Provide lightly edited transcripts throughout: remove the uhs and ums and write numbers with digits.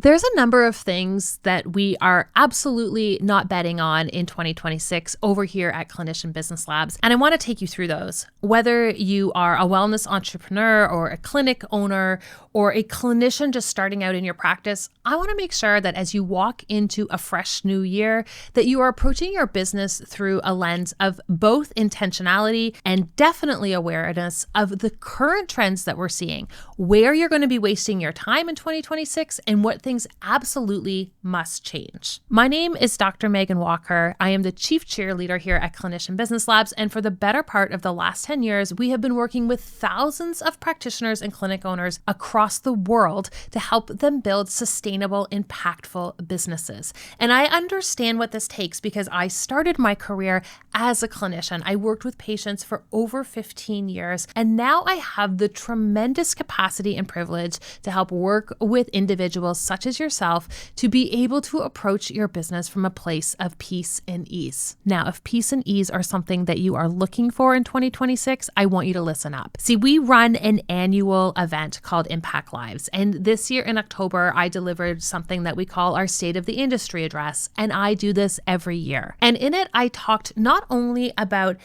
There's a number of things that we are absolutely not betting on in 2026 over here at Clinician Business Labs, and I want to take you through those. Whether you are a wellness entrepreneur or a clinic owner or a clinician just starting out in your practice, I want to make sure that as you walk into a fresh new year, that you are approaching your business through a lens of both intentionality and definitely awareness of the current trends that we're seeing, where you're going to be wasting your time in 2026, and what things absolutely must change. My name is Dr. Meghan Walker. I am the chief cheerleader here at Clinician Business Labs, and for the better part of the last 10 years, we have been working with thousands of practitioners and clinic owners across the world to help them build sustainable, impactful businesses. And I understand what this takes because I started my career as a clinician. I worked with patients for over 15 years, and now I have the tremendous capacity and privilege to help work with individuals such as yourself to be able to approach your business from a place of peace and ease. Now, if peace and ease are something that you are looking for in 2026, I want you to listen up. See, we run an annual event called Impact Lives, and this year in October, I delivered something that we call our State of the Industry address, and I do this every year. And in it, I talked not only about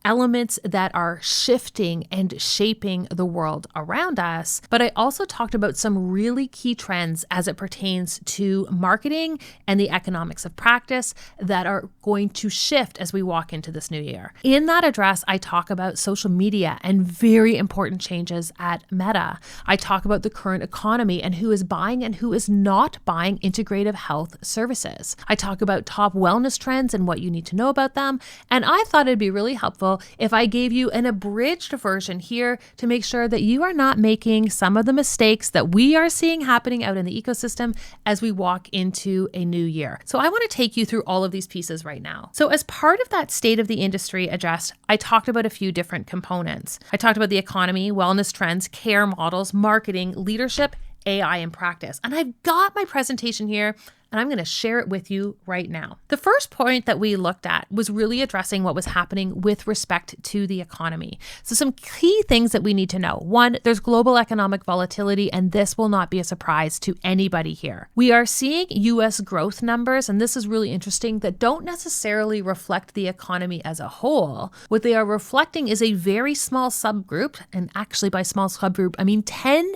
elements that are shifting and shaping the world around us, but I also talked about some really key trends as it pertains to marketing and the economics of practice that are going to shift as we walk into this new year. In that address, I talk about social media and very important changes at Meta. I talk about the current economy and who is buying and who is not buying integrative health services. I talk about top wellness trends and what you need to know about them. And I thought it'd be really helpful if I gave you an abridged version here to make sure that you are not making some of the mistakes that we are seeing happening out in the ecosystem as we walk into a new year. So I want to take you through all of these pieces right now. So as part of that State of the Industry address, I talked about a few different components. I talked about the economy, wellness trends, care models, marketing, leadership, AI, and practice. And I've got my presentation here, and I'm going to share it with you right now. The first point that we looked at was really addressing what was happening with respect to the economy. So some key things that we need to know. One, there's global economic volatility, and this will not be a surprise to anybody here. We are seeing US growth numbers, and this is really interesting, that don't necessarily reflect the economy as a whole. What they are reflecting is a very small subgroup, and actually by small subgroup, I mean 10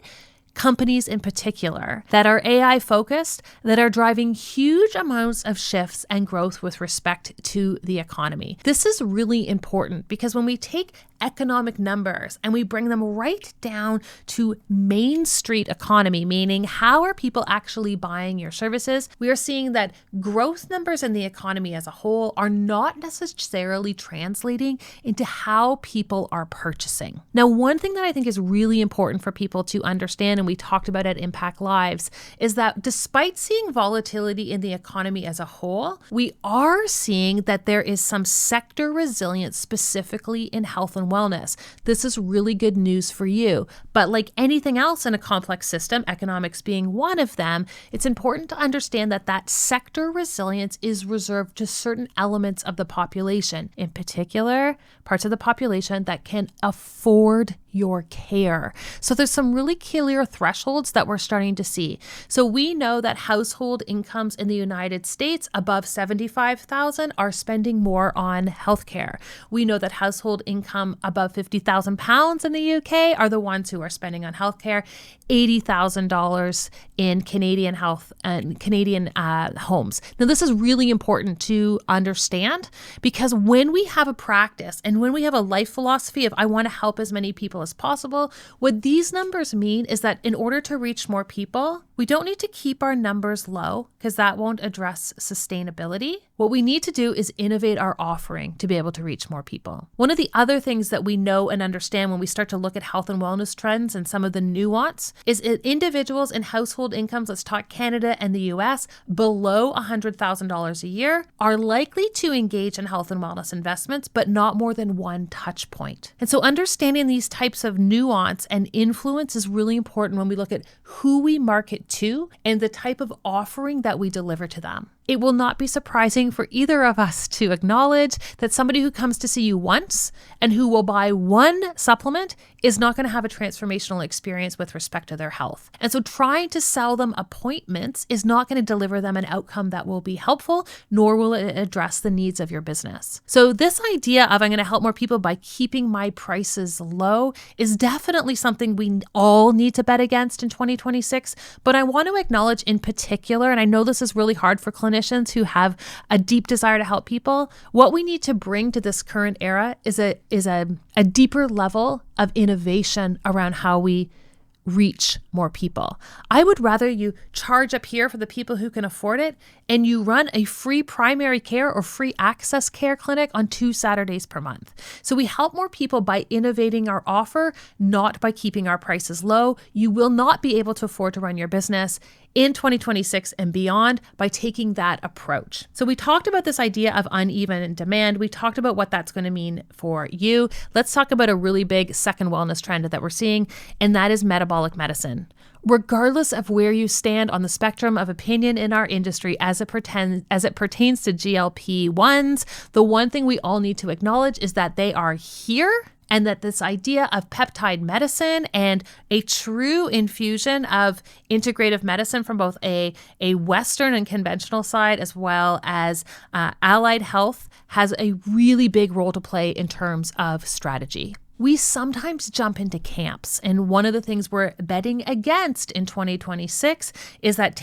companies in particular that are AI focused, that are driving huge amounts of shifts and growth with respect to the economy. This is really important because when we take economic numbers and we bring them right down to Main Street economy, meaning how are people actually buying your services, we are seeing that growth numbers in the economy as a whole are not necessarily translating into how people are purchasing. Now, one thing that I think is really important for people to understand, and we talked about at Impact Lives, is that despite seeing volatility in the economy as a whole, we are seeing that there is some sector resilience specifically in health and wellness. This is really good news for you. But like anything else in a complex system, economics being one of them, it's important to understand that that sector resilience is reserved to certain elements of the population, in particular, parts of the population that can afford your care. So there's some really clear thresholds that we're starting to see. So we know that household incomes in the United States above $75,000 are spending more on healthcare. We know that household income above £50,000 in the UK are the ones who are spending on healthcare, $80,000 in Canadian health and Canadian homes. Now, this is really important to understand because when we have a practice and when we have a life philosophy of I want to help as many people as possible, what these numbers mean is that in order to reach more people, we don't need to keep our numbers low because that won't address sustainability. What we need to do is innovate our offering to be able to reach more people. One of the other things that we know and understand when we start to look at health and wellness trends and some of the nuance is individuals in household incomes, let's talk Canada and the US, below $100,000 a year are likely to engage in health and wellness investments, but not more than one touch point. And so understanding these types of nuance and influence is really important when we look at who we market to and the type of offering that we deliver to them. It will not be surprising for either of us to acknowledge that somebody who comes to see you once and who will buy one supplement is not going to have a transformational experience with respect to their health. And so trying to sell them appointments is not going to deliver them an outcome that will be helpful, nor will it address the needs of your business. So this idea of I'm going to help more people by keeping my prices low is definitely something we all need to bet against in 2026. But I want to acknowledge in particular, and I know this is really hard for clinicians who have a deep desire to help people, what we need to bring to this current era is a deeper level of innovation around how we reach more people. I would rather you charge up here for the people who can afford it and you run a free primary care or free access care clinic on 2 Saturdays per month. So we help more people by innovating our offer, not by keeping our prices low. You will not be able to afford to run your business in 2026 and beyond by taking that approach. So we talked about this idea of uneven demand. We talked about what that's going to mean for you. Let's talk about a really big second wellness trend that we're seeing, and that is metabolic medicine. Regardless of where you stand on the spectrum of opinion in our industry as it pertains to GLP-1s, the one thing we all need to acknowledge is that they are here, and that this idea of peptide medicine and a true infusion of integrative medicine from both a Western and conventional side as well as allied health has a really big role to play in terms of strategy. We sometimes jump into camps, and one of the things we're betting against in 2026 is that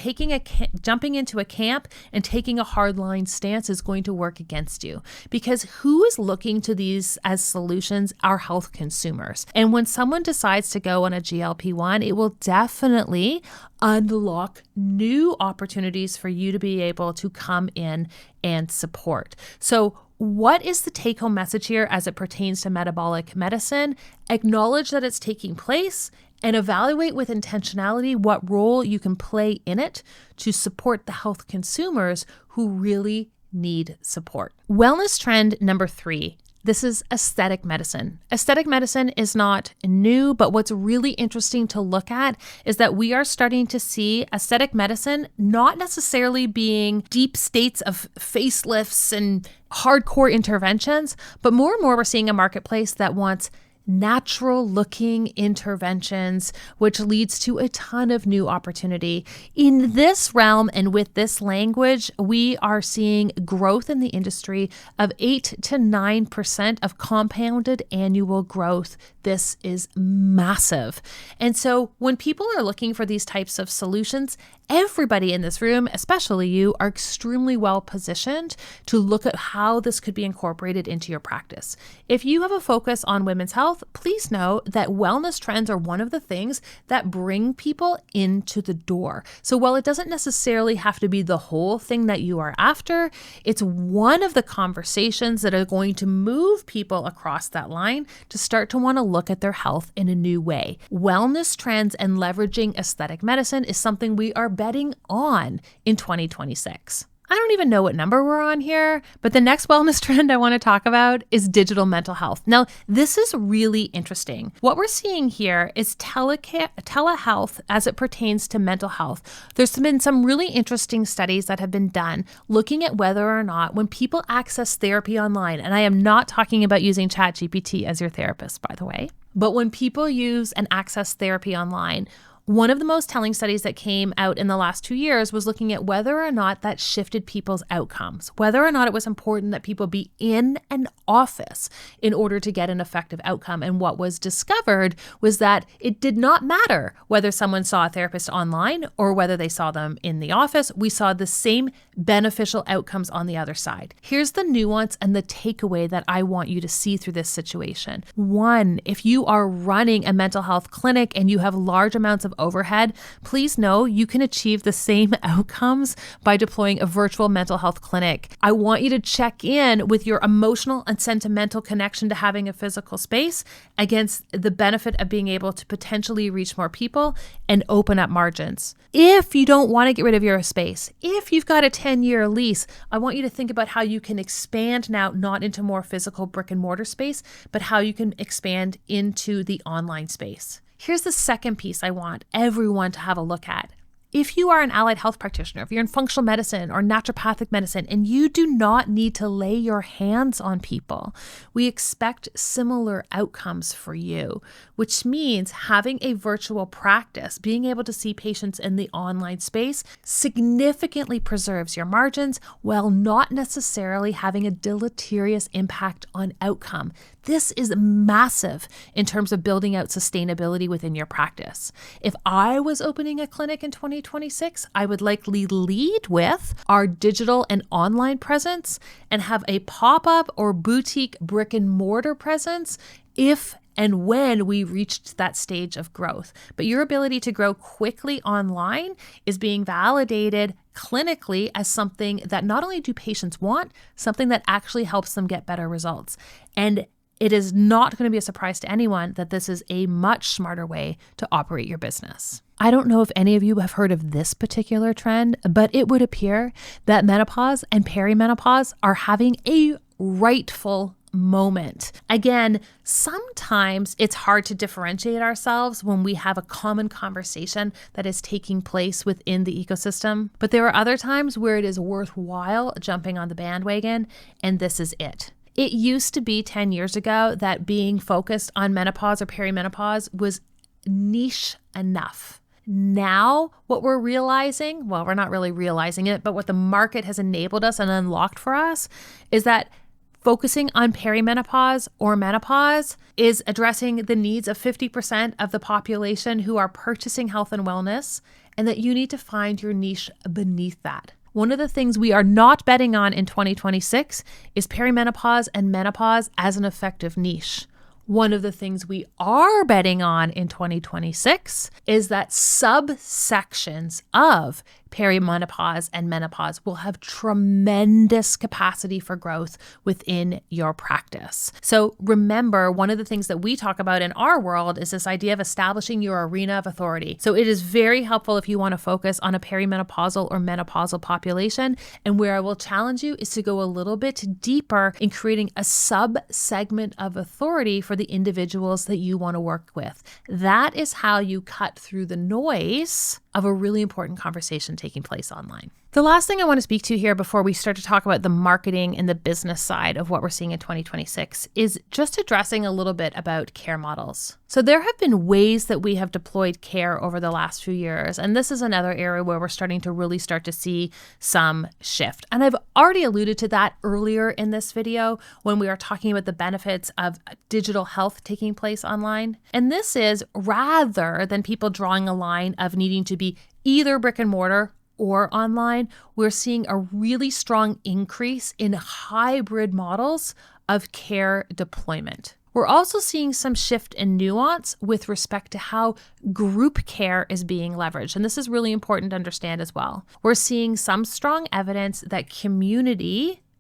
jumping into a camp and taking a hardline stance is going to work against you, because who is looking to these as solutions? Our health consumers. And when someone decides to go on a GLP-1, it will definitely unlock new opportunities for you to be able to come in and support. So what is the take-home message here as it pertains to metabolic medicine? Acknowledge that it's taking place and evaluate with intentionality what role you can play in it to support the health consumers who really need support. Wellness trend number 3. This is aesthetic medicine. Aesthetic medicine is not new, but what's really interesting to look at is that we are starting to see aesthetic medicine not necessarily being deep states of facelifts and hardcore interventions, but more and more we're seeing a marketplace that wants natural looking interventions, which leads to a ton of new opportunity. In this realm and with this language, we are seeing growth in the industry of 8 to 9% of compounded annual growth. This is massive. And so when people are looking for these types of solutions, everybody in this room, especially you, are extremely well positioned to look at how this could be incorporated into your practice. If you have a focus on women's health, please know that wellness trends are one of the things that bring people into the door. So while it doesn't necessarily have to be the whole thing that you are after, it's one of the conversations that are going to move people across that line to start to want to look at their health in a new way. Wellness trends and leveraging aesthetic medicine is something we are betting on in 2026. I don't even know what number we're on here, but the next wellness trend I want to talk about is digital mental health. Now, this is really interesting. What we're seeing here is telehealth as it pertains to mental health. There's been some really interesting studies that have been done looking at whether or not when people access therapy online, and I am not talking about using ChatGPT as your therapist, by the way, but when people use and access therapy online, one of the most telling studies that came out in the last 2 years was looking at whether or not that shifted people's outcomes, whether or not it was important that people be in an office in order to get an effective outcome. And what was discovered was that it did not matter whether someone saw a therapist online or whether they saw them in the office. We saw the same beneficial outcomes on the other side. Here's the nuance and the takeaway that I want you to see through this situation. 1, if you are running a mental health clinic and you have large amounts of overhead, please know you can achieve the same outcomes by deploying a virtual mental health clinic. I want you to check in with your emotional and sentimental connection to having a physical space against the benefit of being able to potentially reach more people and open up margins. If you don't want to get rid of your space, if you've got a 10-year lease, I want you to think about how you can expand now, not into more physical brick and mortar space, but how you can expand into the online space. Here's the second piece I want everyone to have a look at. If you are an allied health practitioner, if you're in functional medicine or naturopathic medicine, and you do not need to lay your hands on people, we expect similar outcomes for you, which means having a virtual practice, being able to see patients in the online space significantly preserves your margins while not necessarily having a deleterious impact on outcome. This is massive in terms of building out sustainability within your practice. If I was opening a clinic in 2026, I would likely lead with our digital and online presence and have a pop-up or boutique brick and mortar presence if and when we reached that stage of growth. But your ability to grow quickly online is being validated clinically as something that not only do patients want, something that actually helps them get better results. And it is not going to be a surprise to anyone that this is a much smarter way to operate your business. I don't know if any of you have heard of this particular trend, but it would appear that menopause and perimenopause are having a rightful moment. Again, sometimes it's hard to differentiate ourselves when we have a common conversation that is taking place within the ecosystem, but there are other times where it is worthwhile jumping on the bandwagon, and this is it. It used to be 10 years ago that being focused on menopause or perimenopause was niche enough. Now, what we're realizing, well, we're not really realizing it, but what the market has enabled us and unlocked for us is that focusing on perimenopause or menopause is addressing the needs of 50% of the population who are purchasing health and wellness, and that you need to find your niche beneath that. One of the things we are not betting on in 2026 is perimenopause and menopause as an effective niche. One of the things we are betting on in 2026 is that subsections of perimenopause and menopause will have tremendous capacity for growth within your practice. So remember, one of the things that we talk about in our world is this idea of establishing your arena of authority. So it is very helpful if you want to focus on a perimenopausal or menopausal population. And where I will challenge you is to go a little bit deeper in creating a sub-segment of authority for the individuals that you want to work with. That is how you cut through the noise of a really important conversation taking place online. The last thing I want to speak to here before we start to talk about the marketing and the business side of what we're seeing in 2026 is just addressing a little bit about care models. So there have been ways that we have deployed care over the last few years, and this is another area where we're starting to see some shift. And I've already alluded to that earlier in this video when we are talking about the benefits of digital health taking place online. And this is rather than people drawing a line of needing to be either brick and mortar or online, we're seeing a really strong increase in hybrid models of care deployment. We're also seeing some shift in nuance with respect to how group care is being leveraged. And this is really important to understand as well. We're seeing some strong evidence that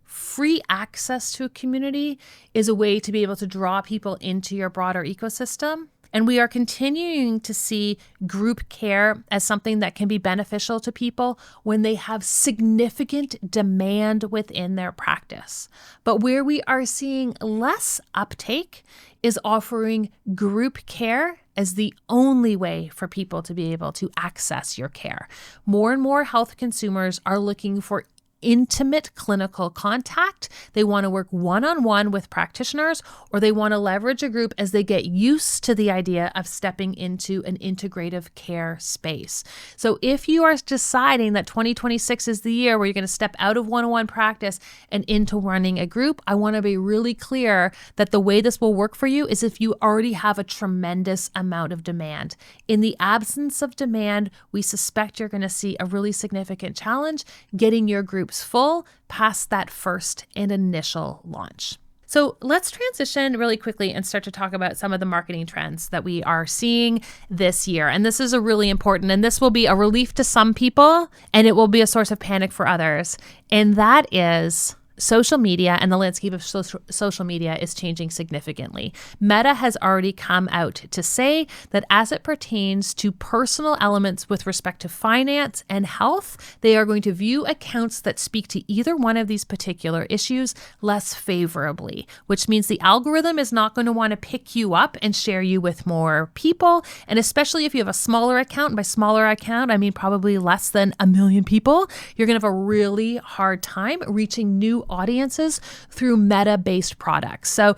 free access to a community is a way to be able to draw people into your broader ecosystem. And we are continuing to see group care as something that can be beneficial to people when they have significant demand within their practice. But where we are seeing less uptake is offering group care as the only way for people to be able to access your care. More and more health consumers are looking for intimate clinical contact. They want to work one-on-one with practitioners, or they want to leverage a group as they get used to the idea of stepping into an integrative care space. So if you are deciding that 2026 is the year where you're going to step out of one-on-one practice and into running a group, I want to be really clear that the way this will work for you is if you already have a tremendous amount of demand. In the absence of demand, we suspect you're going to see a really significant challenge getting your groups full past that first and initial launch. So let's transition really quickly and start to talk about some of the marketing trends that we are seeing this year. And this is a really important, and this will be a relief to some people, and it will be a source of panic for others. And that is social media and the landscape of social media is changing significantly. Meta has already come out to say that as it pertains to personal elements with respect to finance and health, they are going to view accounts that speak to either one of these particular issues less favorably, which means the algorithm is not going to want to pick you up and share you with more people. And especially if you have a smaller account, and by smaller account, I mean probably less than 1 million people, you're going to have a really hard time reaching new audiences through meta-based products. So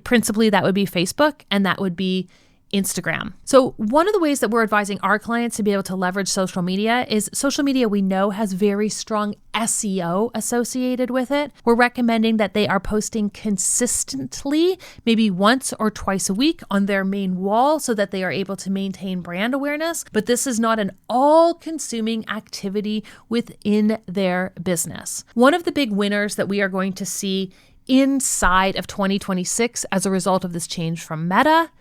principally that would be Facebook and that would be Instagram. So one of the ways that we're advising our clients to be able to leverage social media is social media we know has very strong SEO associated with it. We're recommending that they are posting consistently, maybe once or twice a week on their main wall so that they are able to maintain brand awareness. But this is not an all-consuming activity within their business. One of the big winners that we are going to see inside of 2026 as a result of this change from Meta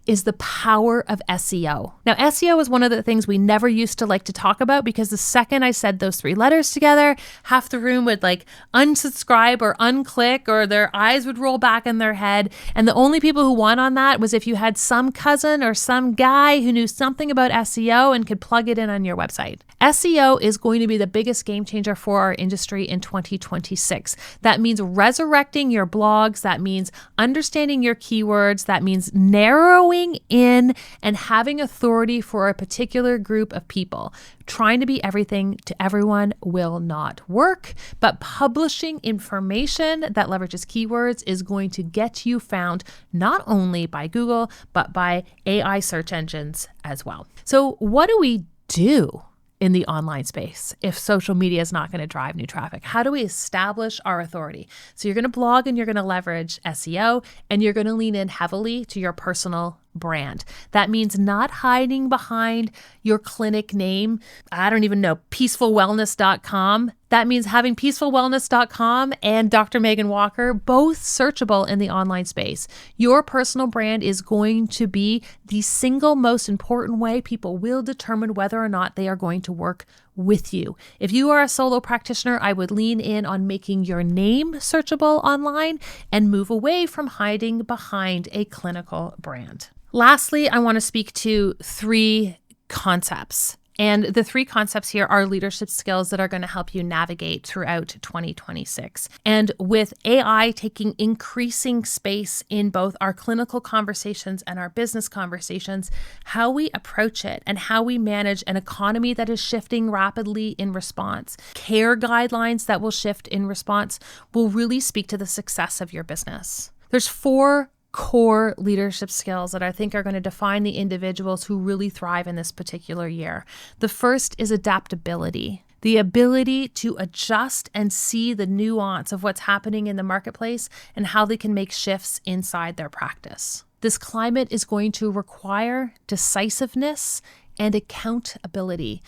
is the power of SEO. Now, SEO is one of the things we never used to like to talk about because the second I said those 3 letters together, half the room would like unsubscribe or unclick or their eyes would roll back in their head. And the only people who won on that was if you had some cousin or some guy who knew something about SEO and could plug it in on your website. SEO is going to be the biggest game changer for our industry in 2026. That means resurrecting your blogs. That means understanding your keywords. That means narrowing in and having authority for a particular group of people. Trying to be everything to everyone will not work, but publishing information that leverages keywords is going to get you found not only by Google, but by AI search engines as well. So what do we do in the online space if social media is not going to drive new traffic? How do we establish our authority? So you're going to blog and you're going to leverage SEO and you're going to lean in heavily to your personal brand. That means not hiding behind your clinic name. I don't even know, peacefulwellness.com. That means having peacefulwellness.com and Dr. Meghan Walker both searchable in the online space. Your personal brand is going to be the single most important way people will determine whether or not they are going to work with you. If you are a solo practitioner, I would lean in on making your name searchable online and move away from hiding behind a clinical brand. Lastly, I want to speak to 3 concepts. And the 3 concepts here are leadership skills that are going to help you navigate throughout 2026. And with AI taking increasing space in both our clinical conversations and our business conversations, how we approach it and how we manage an economy that is shifting rapidly in response, care guidelines that will shift in response, will really speak to the success of your business. There's 4 core leadership skills that I think are going to define the individuals who really thrive in this particular year. The first is adaptability, the ability to adjust and see the nuance of what's happening in the marketplace and how they can make shifts inside their practice. This climate is going to require decisiveness and accountability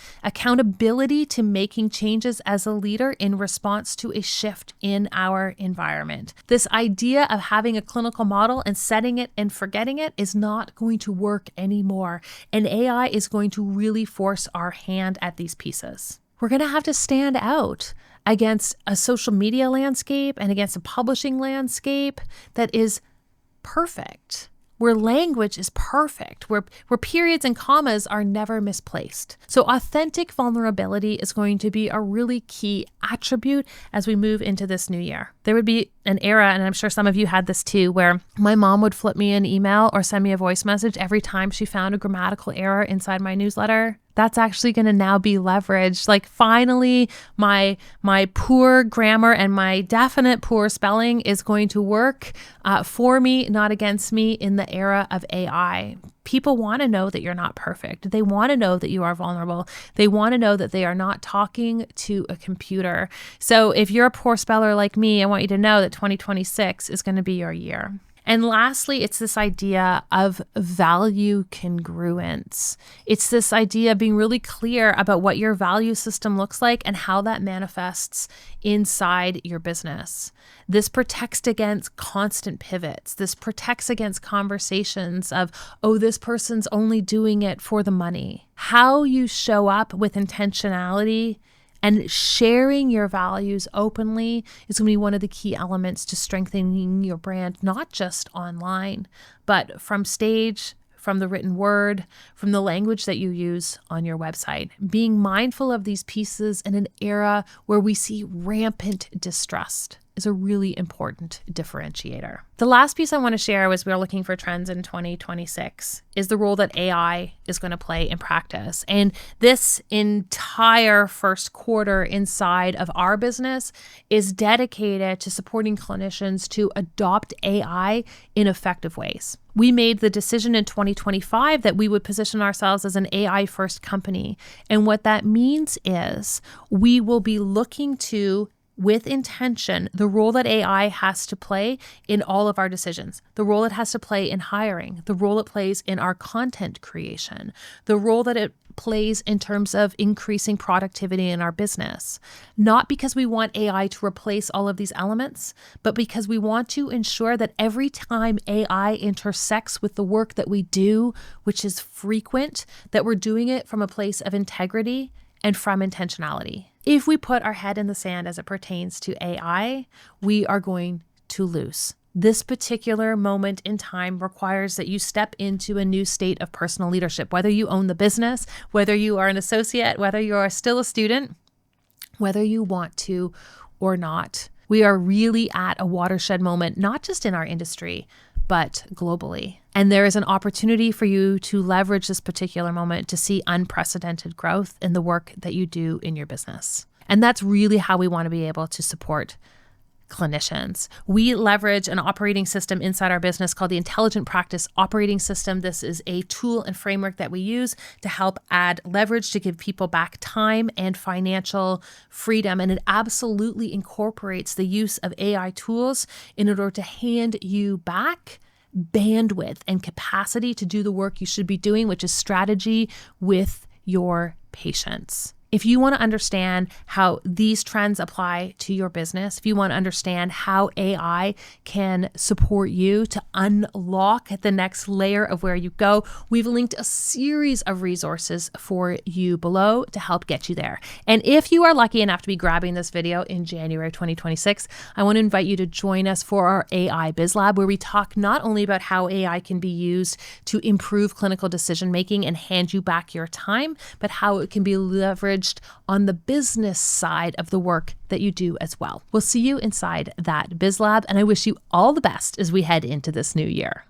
to making changes as a leader in response to a shift in our environment. This idea of having a clinical model and setting it and forgetting it is not going to work anymore. And AI is going to really force our hand at these pieces. We're going to have to stand out against a social media landscape and against a publishing landscape that is perfect, where language is perfect, where periods and commas are never misplaced. So authentic vulnerability is going to be a really key attribute as we move into this new year. There would be an era, and I'm sure some of you had this too, where my mom would flip me an email or send me a voice message every time she found a grammatical error inside my newsletter. That's actually going to now be leveraged. Like finally, my poor grammar and my definite poor spelling is going to work for me, not against me in the era of AI. People want to know that you're not perfect. They want to know that you are vulnerable. They want to know that they are not talking to a computer. So if you're a poor speller like me, I want you to know that 2026 is going to be your year. And lastly, it's this idea of value congruence. It's this idea of being really clear about what your value system looks like and how that manifests inside your business. This protects against constant pivots. This protects against conversations of, oh, this person's only doing it for the money. How you show up with intentionality And sharing your values openly is going to be one of the key elements to strengthening your brand, not just online, but from stage, from the written word, from the language that you use on your website. Being mindful of these pieces in an era where we see rampant distrust is a really important differentiator. The last piece I want to share as we're looking for trends in 2026 is the role that AI is going to play in practice. And this entire first quarter inside of our business is dedicated to supporting clinicians to adopt AI in effective ways. We made the decision in 2025 that we would position ourselves as an AI first company. And what that means is we will be looking to, with intention, the role that AI has to play in all of our decisions, the role it has to play in hiring, the role it plays in our content creation, the role that it plays in terms of increasing productivity in our business. Not because we want AI to replace all of these elements, but because we want to ensure that every time AI intersects with the work that we do, which is frequent, that we're doing it from a place of integrity and from intentionality. If we put our head in the sand as it pertains to AI, we are going to lose. This particular moment in time requires that you step into a new state of personal leadership, whether you own the business, whether you are an associate, whether you are still a student, whether you want to or not. We are really at a watershed moment, not just in our industry, but globally. And there is an opportunity for you to leverage this particular moment to see unprecedented growth in the work that you do in your business. And that's really how we want to be able to support clinicians. We leverage an operating system inside our business called the Intelligent Practice Operating System. This is a tool and framework that we use to help add leverage to give people back time and financial freedom. And it absolutely incorporates the use of AI tools in order to hand you back bandwidth and capacity to do the work you should be doing, which is strategy with your patients. If you want to understand how these trends apply to your business, if you want to understand how AI can support you to unlock the next layer of where you go, we've linked a series of resources for you below to help get you there. And if you are lucky enough to be grabbing this video in January 2026, I want to invite you to join us for our AI Biz Lab, where we talk not only about how AI can be used to improve clinical decision making and hand you back your time, but how it can be leveraged on the business side of the work that you do as well. We'll see you inside that Biz Lab, and I wish you all the best as we head into this new year.